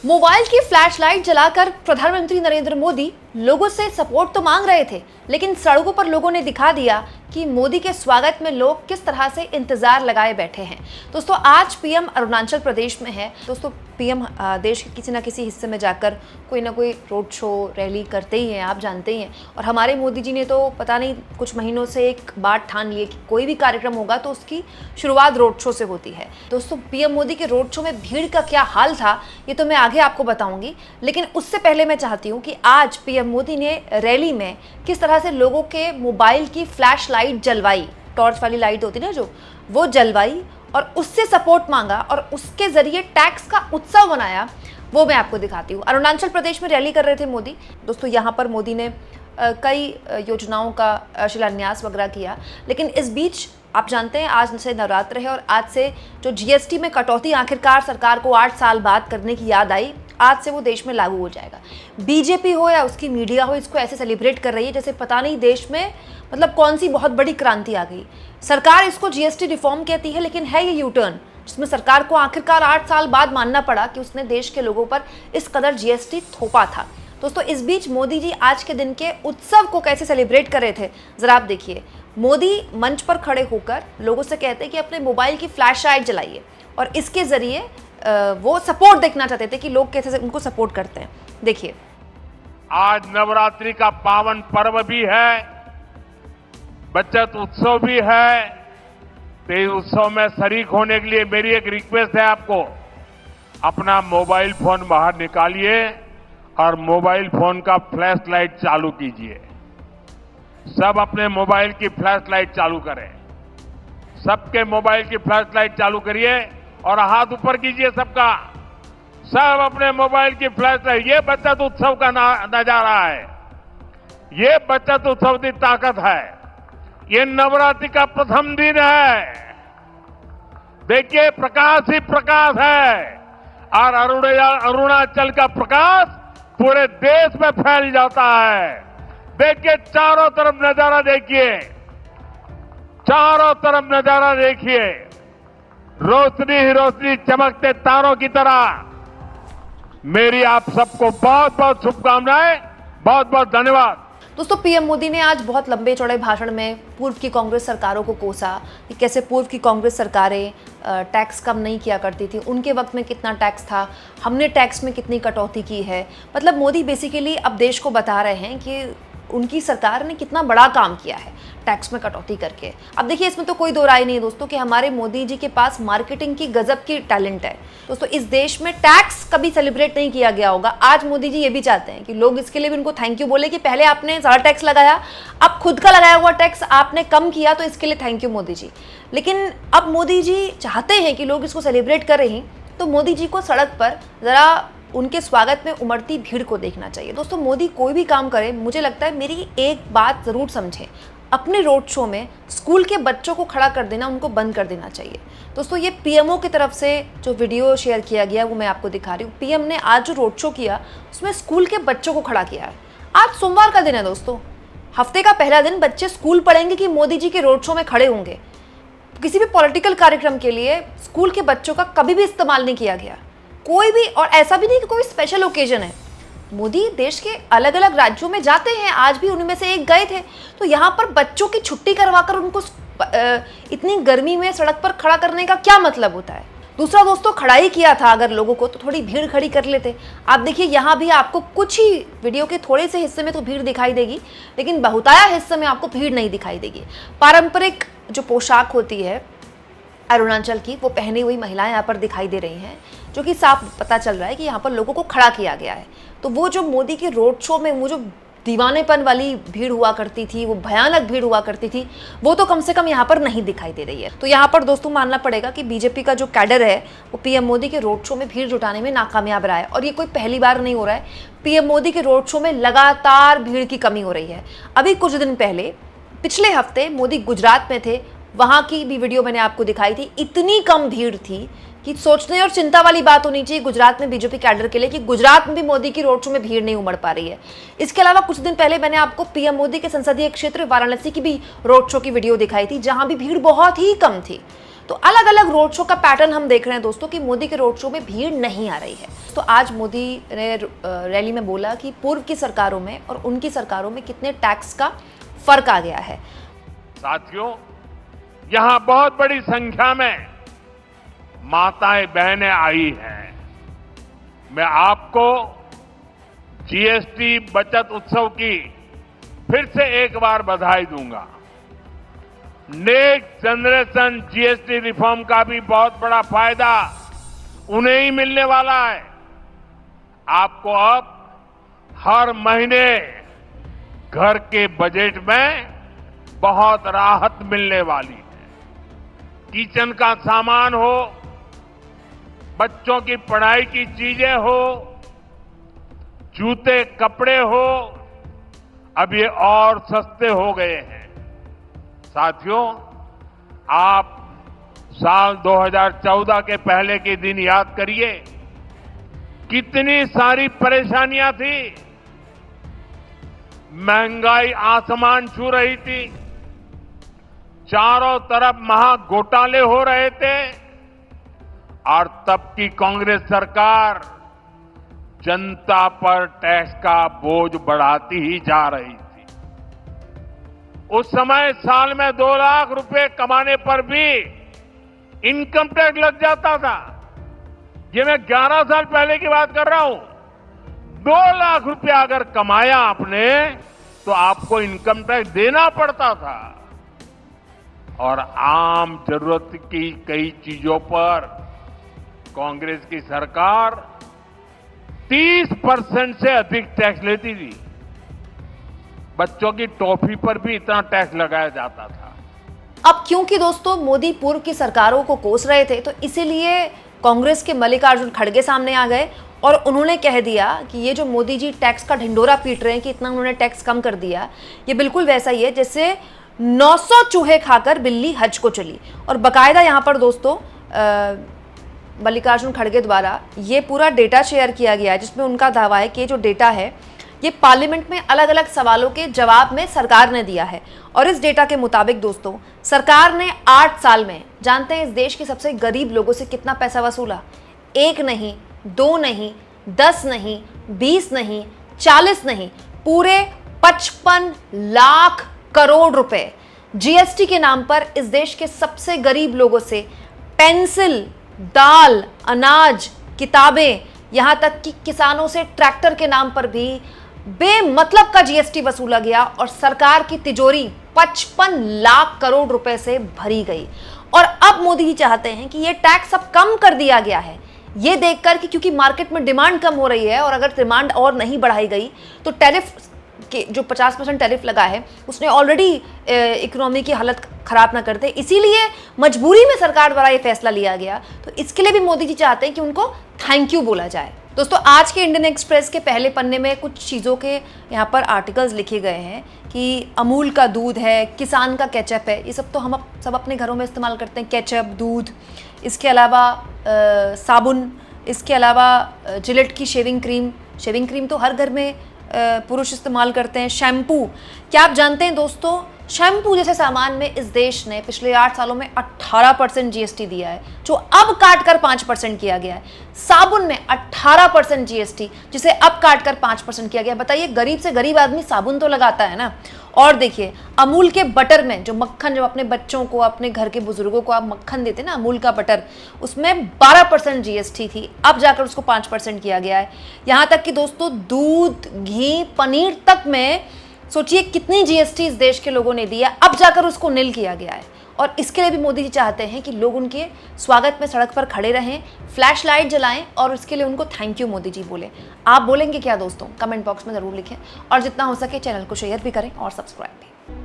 Mobile की flash light जलाकर प्रधानमंत्री नरेंद्र मोदी लोगों से सपोर्ट तो मांग रहे थे, लेकिन सड़कों पर लोगों ने दिखा दिया कि मोदी के स्वागत में लोग किस तरह से इंतजार लगाए बैठे हैं। दोस्तों, आज पीएम अरुणाचल प्रदेश में है। दोस्तों, पीएम देश के किसी ना किसी हिस्से में जाकर कोई ना कोई रोड शो रैली करते ही हैं, आप जानते ही हैं। और हमारे मोदी जी ने तो पता नहीं कुछ महीनों से एक बात ठान ली है कि कोई भी कार्यक्रम होगा तो उसकी शुरुआत रोड शो से होती है। दोस्तों, पीएम मोदी के रोड शो में भीड़ का क्या हाल था ये तो मैं आगे आपको बताऊंगी, लेकिन उससे पहले मैं चाहती हूँ कि आज पीएम मोदी ने रैली में किस तरह से लोगों के मोबाइल की फ्लैश लाइट जलवाई, टॉर्च वाली लाइट होती है ना जो, वो जलवाई और उससे सपोर्ट मांगा और उसके जरिए टैक्स का उत्सव मनाया, वो मैं आपको दिखाती हूँ। अरुणाचल प्रदेश में रैली कर रहे थे मोदी। दोस्तों, यहाँ पर मोदी ने कई योजनाओं का शिलान्यास वगैरह किया, लेकिन इस बीच आप जानते हैं आज से नवरात्र है और आज से जो जीएसटी में कटौती आखिरकार सरकार को 8 साल बाद करने की याद आई, आज से वो देश में लागू हो जाएगा। बीजेपी हो या उसकी मीडिया हो, इसको ऐसे सेलिब्रेट कर रही है जैसे पता नहीं देश में मतलब कौन सी बहुत बड़ी क्रांति आ गई। सरकार इसको जीएसटी रिफॉर्म कहती है, लेकिन है ये यू टर्न जिसमें सरकार को आखिरकार 8 साल बाद मानना पड़ा कि उसने देश के लोगों पर इस कदर जीएसटी थोपा था। दोस्तों, इस बीच मोदी जी आज के दिन के उत्सव को कैसे सेलिब्रेट कर रहे थे जरा आप देखिए। मोदी मंच पर खड़े होकर लोगों से कहते हैं कि अपने मोबाइल की फ्लैश लाइट जलाइए और इसके जरिए वो सपोर्ट देखना चाहते थे कि लोग कैसे उनको सपोर्ट करते हैं। देखिए, आज नवरात्रि का पावन पर्व भी है, बचत उत्सव भी है। तो इस उत्सव में शरीक होने के लिए मेरी एक रिक्वेस्ट है आपको, अपना मोबाइल फोन बाहर निकालिए और मोबाइल फोन का फ्लैश लाइट चालू कीजिए। सब अपने मोबाइल की फ्लैश लाइट चालू करें। सबके मोबाइल की फ्लैश लाइट चालू करिए और हाथ ऊपर कीजिए सबका। सब अपने मोबाइल की फ्लैश लाइट। ये बचत उत्सव का नजारा है, ये बचत उत्सव की ताकत है। ये नवरात्रि का प्रथम दिन है। देखिए, प्रकाश ही प्रकाश है और अरुणाचल का प्रकाश पूरे देश में फैल जाता है। देखिए, चारों तरफ नजारा देखिए, चारों तरफ नजारा देखिए, रोशनी ही रोशनी, चमकते तारों की तरह। मेरी आप सबको बहुत बहुत शुभकामनाएं, बहुत बहुत धन्यवाद। दोस्तों, पीएम मोदी ने आज बहुत लंबे चौड़े भाषण में पूर्व की कांग्रेस सरकारों को कोसा कि कैसे पूर्व की कांग्रेस सरकारें टैक्स कम नहीं किया करती थी, उनके वक्त में कितना टैक्स था, हमने टैक्स में कितनी कटौती की है। मतलब मोदी बेसिकली अब देश को बता रहे हैं कि उनकी सरकार ने कितना बड़ा काम किया है टैक्स में कटौती करके। अब देखिए, इसमें तो कोई दो राय नहीं है दोस्तों कि हमारे मोदी जी के पास मार्केटिंग की गजब की टैलेंट है। दोस्तों, इस देश में टैक्स कभी सेलिब्रेट नहीं किया गया होगा। आज मोदी जी ये भी चाहते हैं कि लोग इसके लिए भी उनको थैंक यू बोले कि पहले आपने ज़्यादा टैक्स लगाया, अब खुद का लगाया हुआ टैक्स आपने कम किया, तो इसके लिए थैंक यू मोदी जी। लेकिन अब मोदी जी चाहते हैं कि लोग इसको सेलिब्रेट कर रहे हैं, तो मोदी जी को सड़क पर ज़रा उनके स्वागत में उमड़ती भीड़ को देखना चाहिए। दोस्तों, मोदी कोई भी काम करे, मुझे लगता है मेरी एक बात ज़रूर समझें, अपने रोड शो में स्कूल के बच्चों को खड़ा कर देना, उनको बंद कर देना चाहिए। दोस्तों, ये पीएमओ की तरफ से जो वीडियो शेयर किया गया वो मैं आपको दिखा रही हूँ। पीएम ने आज जो रोड शो किया उसमें स्कूल के बच्चों को खड़ा किया है। आज सोमवार का दिन है दोस्तों, हफ्ते का पहला दिन। बच्चे स्कूल पढ़ेंगे कि मोदी जी के रोड शो में खड़े होंगे। किसी भी पॉलिटिकल कार्यक्रम के लिए स्कूल के बच्चों का कभी भी इस्तेमाल नहीं किया गया, कोई भी। और ऐसा भी नहीं कि कोई स्पेशल ओकेजन है। मोदी देश के अलग अलग राज्यों में जाते हैं, आज भी उनमें से एक गए थे, तो यहाँ पर बच्चों की छुट्टी करवाकर उनको इतनी गर्मी में सड़क पर खड़ा करने का क्या मतलब होता है। दूसरा दोस्तों, खड़ा ही किया था अगर लोगों को तो थोड़ी भीड़ खड़ी कर लेते। आप देखिए, यहाँ भी आपको कुछ ही वीडियो के थोड़े से हिस्से में तो भीड़ दिखाई देगी, लेकिन बहुताया हिस्से में आपको भीड़ नहीं दिखाई देगी। पारंपरिक जो पोशाक होती है अरुणाचल की, वो पहनी हुई महिलाएं यहाँ पर दिखाई दे रही हैं, जो कि साफ पता चल रहा है कि यहाँ पर लोगों को खड़ा किया गया है। तो वो जो मोदी के रोड शो में वो जो दीवानेपन वाली भीड़ हुआ करती थी, वो भयानक भीड़ हुआ करती थी, वो तो कम से कम यहाँ पर नहीं दिखाई दे रही है। तो यहाँ पर दोस्तों मानना पड़ेगा कि बीजेपी का जो कैडर है वो पीएम मोदी के रोड शो में भीड़ जुटाने में नाकामयाब रहा है। और ये कोई पहली बार नहीं हो रहा है, पीएम मोदी के रोड शो में लगातार भीड़ की कमी हो रही है। अभी कुछ दिन पहले, पिछले हफ्ते मोदी गुजरात में थे, वहाँ की भी वीडियो मैंने आपको दिखाई थी। इतनी कम भीड़ थी कि सोचने और चिंता वाली बात होनी चाहिए गुजरात में बीजेपी कैडर के लिए कि गुजरात में भी मोदी की रोड शो में भीड़ नहीं उमड़ पा रही है। इसके अलावा कुछ दिन पहले मैंने आपको पीएम मोदी के संसदीय क्षेत्र वाराणसी की भी रोड शो की वीडियो दिखाई थी, जहां भी भीड़ बहुत ही कम थी। तो अलग अलग रोड शो का पैटर्न हम देख रहे हैं दोस्तों कि मोदी के रोड शो में भीड़ नहीं आ रही है। तो आज मोदी ने रैली में बोला कि पूर्व की सरकारों में और उनकी सरकारों में कितने टैक्स का फर्क आ गया है। साथियों, यहां बहुत बड़ी संख्या में माताएं बहनें आई हैं। मैं आपको जीएसटी बचत उत्सव की फिर से एक बार बधाई दूंगा। नेक्स्ट जनरेशन जीएसटी रिफॉर्म का भी बहुत बड़ा फायदा उन्हें ही मिलने वाला है। आपको अब हर महीने घर के बजट में बहुत राहत मिलने वाली है। किचन का सामान हो, बच्चों की पढ़ाई की चीजें हो, जूते कपड़े हो, अब ये और सस्ते हो गए हैं। साथियों, आप साल 2014 के पहले के दिन याद करिए, कितनी सारी परेशानियां थी। महंगाई आसमान छू रही थी, चारों तरफ महा घोटाले हो रहे थे और तब की कांग्रेस सरकार जनता पर टैक्स का बोझ बढ़ाती ही जा रही थी। उस समय साल में 2 लाख रुपए कमाने पर भी इनकम टैक्स लग जाता था। ये मैं 11 साल पहले की बात कर रहा हूं। 2 लाख रुपया अगर कमाया आपने तो आपको इनकम टैक्स देना पड़ता था। और आम जरूरत की कई चीजों पर कांग्रेस की सरकार 30% से अधिक टैक्स लेती थी। बच्चों की टॉफी पर भी इतना टैक्स लगाया जाता था। अब क्योंकि दोस्तों मोदी पूर्व की सरकारों को कोस रहे थे, तो इसीलिए कांग्रेस के मल्लिकार्जुन खड़गे सामने आ गए और उन्होंने कह दिया कि ये जो मोदी जी टैक्स का ढिंडोरा पीट रहे हैं कि इतना उन्होंने टैक्स कम कर दिया, ये बिल्कुल वैसा ही है जैसे 900 चूहे खाकर बिल्ली हज को चली। और बाकायदा यहाँ पर दोस्तों मल्लिकार्जुन खड़गे द्वारा ये पूरा डेटा शेयर किया गया है, जिसमें उनका दावा है कि ये जो डेटा है ये पार्लियामेंट में अलग अलग सवालों के जवाब में सरकार ने दिया है। और इस डेटा के मुताबिक दोस्तों सरकार ने 8 साल में, जानते हैं इस देश के सबसे गरीब लोगों से कितना पैसा वसूला? 1 नहीं, 2 नहीं, 10 नहीं, 20 नहीं, 40 नहीं, पूरे 55 लाख करोड़ रुपए जीएसटी के नाम पर इस देश के सबसे गरीब लोगों से पेंसिल, दाल, अनाज, किताबें, यहां तक कि किसानों से ट्रैक्टर के नाम पर भी बेमतलब का जीएसटी वसूला गया और सरकार की तिजोरी 55 लाख करोड़ रुपए से भरी गई। और अब मोदी जी चाहते हैं कि ये टैक्स अब कम कर दिया गया है, ये देखकर कि क्योंकि मार्केट में डिमांड कम हो रही है और अगर डिमांड और नहीं बढ़ाई गई तो टैरिफ के जो 50% टैरिफ लगा है उसने ऑलरेडी इकोनॉमी की हालत खराब ना कर दे, इसीलिए मजबूरी में सरकार द्वारा ये फैसला लिया गया। तो इसके लिए भी मोदी जी चाहते हैं कि उनको थैंक यू बोला जाए। दोस्तों आज के इंडियन एक्सप्रेस के पहले पन्ने में कुछ चीज़ों के यहाँ पर आर्टिकल्स लिखे गए हैं कि अमूल का दूध है, किसान का केचप है, ये सब तो हम सब अपने घरों में इस्तेमाल करते हैं, केचप, दूध, इसके अलावा साबुन, इसके अलावा जिलेट की शेविंग क्रीम तो हर घर में पुरुष इस्तेमाल करते हैं। शैम्पू, क्या आप जानते हैं दोस्तों शैम्पू जैसे सामान में इस देश ने पिछले 8 सालों में 18% जीएसटी दिया है, जो अब काट कर 5% किया गया है। साबुन में 18% जीएसटी, जिसे अब काट कर 5% किया गया। बताइए, गरीब से गरीब आदमी साबुन तो लगाता है ना। और देखिए अमूल के बटर में जो मक्खन, जब अपने बच्चों को, अपने घर के बुजुर्गों को आप मक्खन देते ना, अमूल का बटर, उसमें 12% जीएसटी थी, अब जाकर उसको 5% किया गया है। यहाँ तक कि दोस्तों दूध, घी, पनीर तक में सोचिए कितनी जीएसटी इस देश के लोगों ने दी है, अब जाकर उसको नील किया गया है। और इसके लिए भी मोदी जी चाहते हैं कि लोग उनके स्वागत में सड़क पर खड़े रहें, फ्लैश लाइट जलाएं और इसके लिए उनको थैंक यू मोदी जी बोले। आप बोलेंगे क्या दोस्तों? कमेंट बॉक्स में ज़रूर लिखें और जितना हो सके चैनल को शेयर भी करें और सब्सक्राइब भी।